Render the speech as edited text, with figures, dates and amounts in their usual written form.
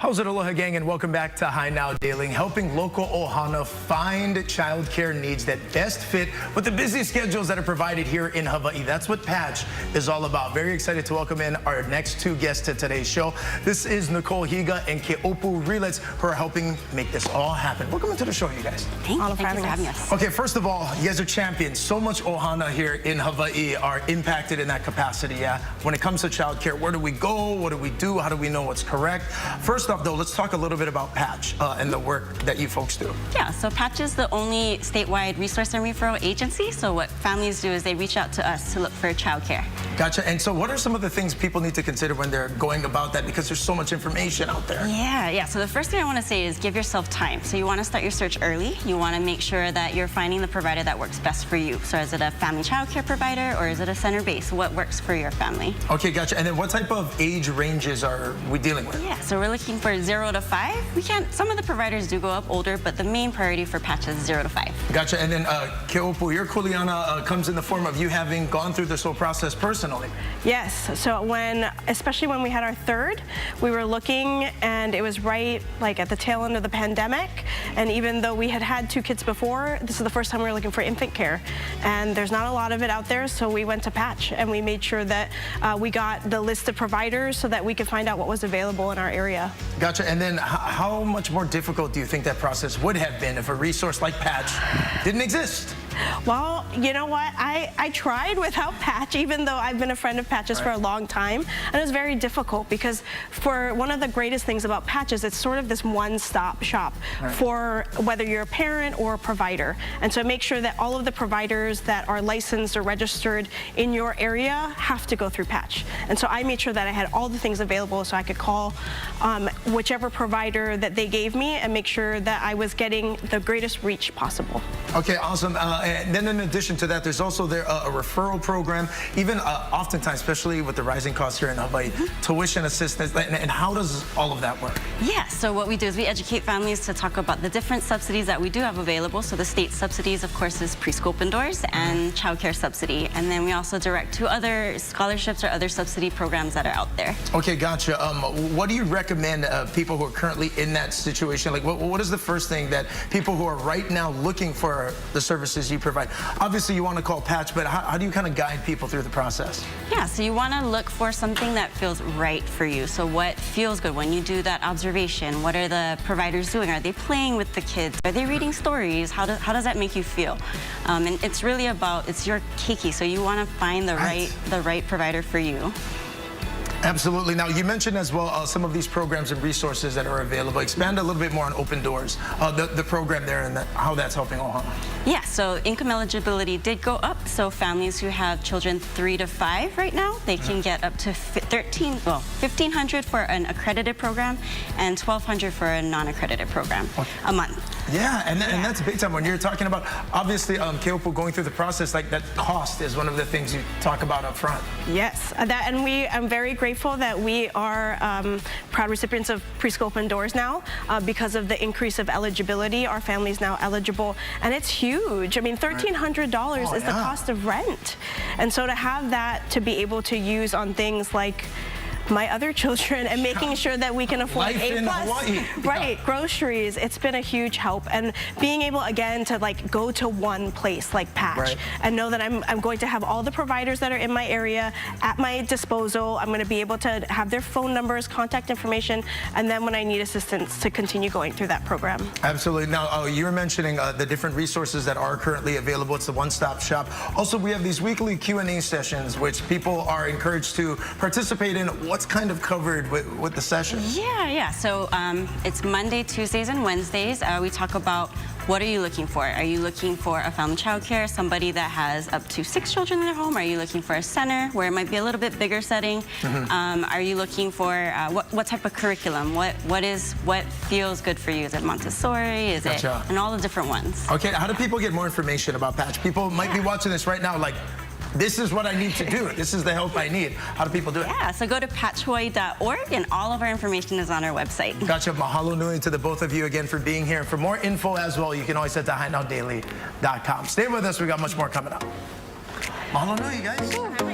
How's it, aloha gang, and welcome back to High Now Daily, helping local ohana find childcare needs that best fit with the busy schedules that are provided here in Hawaii. That's what Patch is all about. Very excited to welcome in our next two guests to today's show. This is Nicole Higa and Keopu Relets, who are helping make this all happen. Welcome into the show, you guys. Thank you for having us. Okay, first of all, you guys are champions. So much ohana here in Hawaii are impacted in that capacity. Yeah. When it comes to childcare, where do we go? What do we do? How do we know what's correct? First off, though, let's talk a little bit about Patch and the work that you folks do. Yeah, so Patch is the only statewide resource and referral agency. So what families do is they reach out to us to look for childcare. Gotcha. And so what are some of the things people need to consider when they're going about that? Because there's so much information out there. Yeah. So the first thing I want to say is give yourself time. So you want to start your search early. You want to make sure that you're finding the provider that works best for you. So is it a family childcare provider or is it a center-based? What works for your family? Okay, gotcha. And then what type of age ranges are we dealing with? Yeah, so we're looking for 0 to 5. Some of the providers do go up older, but the main priority for Patch is 0 to 5. Gotcha. And then Keopu, your kuleana comes in the form of you having gone through this whole process personally. Yes. So especially when we had our third, we were looking, and it was right like at the tail end of the pandemic. And even though we had had 2 kids before, this is the first time we were looking for infant care. And there's not a lot of it out there, so we went to Patch and we made sure that we got the list of providers so that we could find out what was available in our area. Gotcha. And then how much more difficult do you think that process would have been if a resource like Patch didn't exist? Well, you know what? I tried without Patch, even though I've been a friend of Patch's for a long time. And it was very difficult because for one of the greatest things about Patch is it's sort of this one-stop shop for whether you're a parent or a provider. And so make sure that all of the providers that are licensed or registered in your area have to go through Patch. And so I made sure that I had all the things available so I could call whichever provider that they gave me and make sure that I was getting the greatest reach possible. Okay, awesome. And then in addition to that, there's also a referral program, even oftentimes, especially with the rising costs here in Hawaii, tuition assistance. And how does all of that work? Yeah, so what we do is we educate families to talk about the different subsidies that we do have available. So the state subsidies, of course, is preschool open doors and childcare subsidy. And then we also direct to other scholarships or other subsidy programs that are out there. Okay, gotcha. What do you recommend people who are currently in that situation? Like, what is the first thing that people who are right now looking for the services you provide? Obviously, you want to call Patch, but how do you kind of guide people through the process? Yeah, so you want to look for something that feels right for you. So what feels good when you do that observation? What are the providers doing? Are they playing with the kids? Are they reading stories? How does that make you feel? And it's really about, it's your keiki, so you want to find the right provider for you. Absolutely. Now, you mentioned as well some of these programs and resources that are available. Expand a little bit more on Open Doors, the program there, and how that's helping ohana. Yeah, so income eligibility did go up. So families who have children 3 to 5 right now, they can get up to $1,500 for an accredited program and $1,200 for a non-accredited program a month. Yeah, and that's big time. When you're talking about, obviously, Keopu going through the process, like that cost is one of the things you talk about up front. Yes, and I'm very grateful that we are proud recipients of Preschool Open Doors now because of the increase of eligibility. Our family's now eligible, and it's huge. I mean, $1,300 is the cost of rent. And so to have that to be able to use on things like my other children and making sure that we can afford A+, groceries, it's been a huge help. And being able again to like go to one place like Patch and know that I'm going to have all the providers that are in my area at my disposal. I'm going to be able to have their phone numbers, contact information, and then when I need assistance to continue going through that program. Absolutely. Now, you were mentioning the different resources that are currently available. It's the one-stop shop. Also, we have these weekly Q&A sessions, which people are encouraged to participate in. What's kind of covered with the session? Yeah. So it's Monday, Tuesdays, and Wednesdays. We talk about what are you looking for? Are you looking for a family childcare, somebody that has up to 6 children in their home? Are you looking for a center where it might be a little bit bigger setting? Are you looking for what type of curriculum? What feels good for you? Is it Montessori? Is it, and all the different ones. Okay, how do people get more information about Patch? People might be watching this right now like, this is what I need to do. This is the help I need. How do people do it? Yeah, so go to patchhawaii.org and all of our information is on our website. Gotcha. Mahalo nui to the both of you again for being here. For more info as well, you can always head to HighNowDaily.com. Stay with us. We got much more coming up. Mahalo nui, guys.